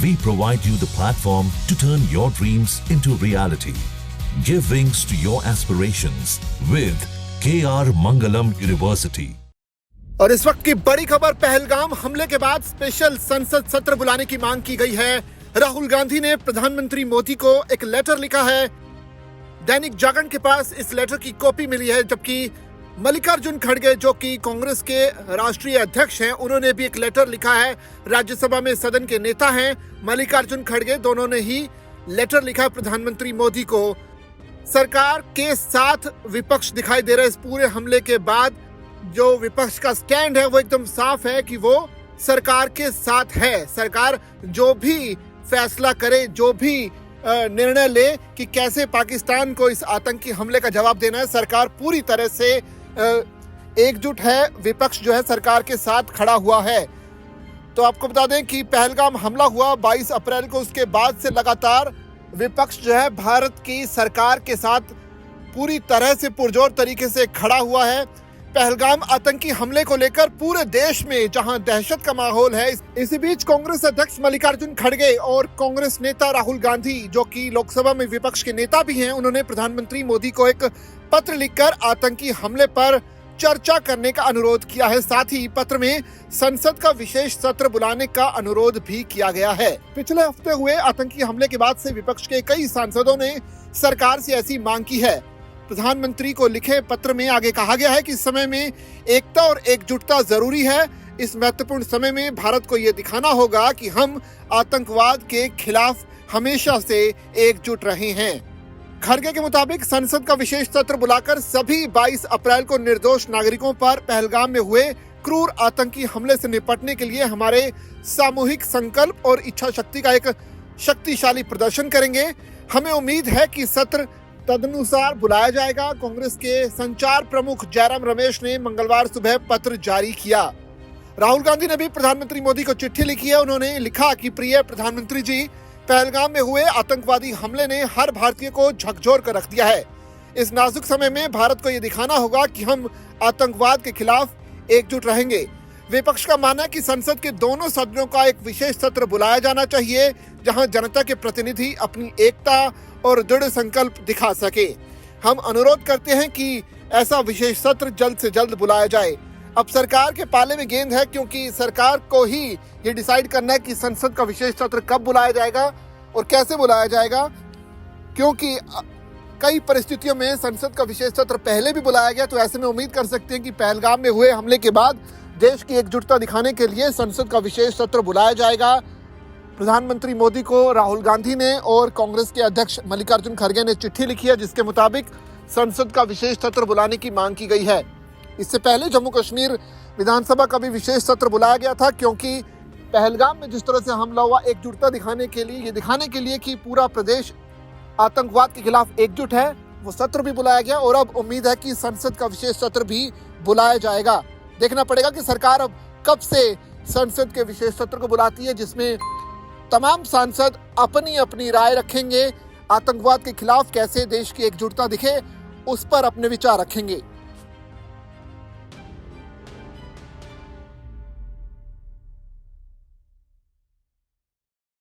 we provide you the platform to turn your dreams into reality. Give wings to your aspirations with KR Mangalam University. और इस वक्त की बड़ी खबर, पहलगाम हमले के बाद स्पेशल संसद सत्र बुलाने की मांग की गई है। राहुल गांधी ने प्रधानमंत्री मोदी को एक लेटर लिखा है। दैनिक जागरण के पास इस लेटर की कॉपी मिली है, जबकि मल्लिकार्जुन खड़गे जो कि कांग्रेस के राष्ट्रीय अध्यक्ष हैं, उन्होंने भी एक लेटर लिखा है। राज्यसभा में सदन के नेता हैं मल्लिकार्जुन खड़गे, दोनों ने ही लेटर लिखा है प्रधानमंत्री मोदी को। सरकार के साथ विपक्ष दिखाई दे रहा है। इस पूरे हमले के बाद जो विपक्ष का स्टैंड है वो एकदम साफ है कि वो सरकार के साथ है। सरकार जो भी फैसला करे, जो भी निर्णय ले कि कैसे पाकिस्तान को इस आतंकी हमले का जवाब देना है, सरकार पूरी तरह से एकजुट है। विपक्ष जो है सरकार के साथ खड़ा हुआ है। तो आपको बता दें कि पहलगाम हमला हुआ 22 अप्रैल को, उसके बाद से लगातार विपक्ष जो है भारत की सरकार के साथ पूरी तरह से पुरजोर तरीके से खड़ा हुआ है। पहलगाम आतंकी हमले को लेकर पूरे देश में जहां दहशत का माहौल है, इसी बीच कांग्रेस अध्यक्ष मल्लिकार्जुन खड़गे और कांग्रेस नेता राहुल गांधी जो कि लोकसभा में विपक्ष के नेता भी हैं, उन्होंने प्रधानमंत्री मोदी को एक पत्र लिखकर आतंकी हमले पर चर्चा करने का अनुरोध किया है। साथ ही पत्र में संसद का विशेष सत्र बुलाने का अनुरोध भी किया गया है। पिछले हफ्ते हुए आतंकी हमले के बाद से विपक्ष के कई सांसदों ने सरकार से ऐसी मांग की है। प्रधानमंत्री को लिखे पत्र में आगे कहा गया है कि इस समय में एकता और एकजुटता जरूरी है। इस महत्वपूर्ण समय में भारत को यह दिखाना होगा कि हम आतंकवाद के खिलाफ हमेशा से एकजुट रहे हैं। खड़गे के मुताबिक संसद का विशेष सत्र बुलाकर सभी 22 अप्रैल को निर्दोष नागरिकों पर पहलगाम में हुए क्रूर आतंकी हमले से निपटने के लिए हमारे सामूहिक संकल्प और इच्छा शक्ति का एक शक्तिशाली प्रदर्शन करेंगे। हमें उम्मीद है कि सत्र तदनुसार बुलाया जाएगा। कांग्रेस के संचार प्रमुख जयराम रमेश ने मंगलवार सुबह पत्र जारी किया। राहुल गांधी ने भी प्रधानमंत्री मोदी को चिट्ठी लिखी है। उन्होंने लिखा कि प्रिय प्रधानमंत्री जी, पहलगाम में हुए आतंकवादी हमले ने हर भारतीय को झकझोर कर रख दिया है। इस नाजुक समय में भारत को यह दिखाना होगा कि हम आतंकवाद के खिलाफ एकजुट रहेंगे। विपक्ष का मानना है कि संसद के दोनों सदनों का एक विशेष सत्र बुलाया जाना चाहिए, जहां जनता के प्रतिनिधि अपनी एकता और दृढ़ संकल्प दिखा सके। हम अनुरोध करते हैं कि ऐसा विशेष सत्र जल्द से जल्द बुलाया जाए। अब सरकार के पाले में गेंद है, क्योंकि सरकार को ही ये डिसाइड करना है कि संसद का विशेष सत्र कब बुलाया जाएगा और कैसे बुलाया जाएगा, क्योंकि कई परिस्थितियों में संसद का विशेष सत्र पहले भी बुलाया गया। तो ऐसे में उम्मीद कर सकते हैं कि पहलगाम में हुए हमले के बाद देश की एकजुटता दिखाने के लिए संसद का विशेष सत्र बुलाया जाएगा। प्रधानमंत्री मोदी को राहुल गांधी ने और कांग्रेस के अध्यक्ष मल्लिकार्जुन खड़गे ने चिट्ठी लिखी है, जिसके मुताबिक संसद का विशेष सत्र बुलाने की मांग की गई है। इससे पहले जम्मू कश्मीर विधानसभा का भी विशेष सत्र बुलाया गया था, क्योंकि पहलगाम में जिस तरह से हमला हुआ, एकजुटता दिखाने के लिए, ये दिखाने के लिए कि पूरा प्रदेश आतंकवाद के खिलाफ एकजुट है, वो सत्र भी बुलाया गया। और अब उम्मीद है कि संसद का विशेष सत्र भी बुलाया जाएगा। देखना पड़ेगा कि सरकार अब कब से संसद के विशेष सत्र को बुलाती है, जिसमें तमाम सांसद अपनी अपनी राय रखेंगे। आतंकवाद के खिलाफ कैसे देश की एकजुटता दिखे, उस पर अपने विचार रखेंगे।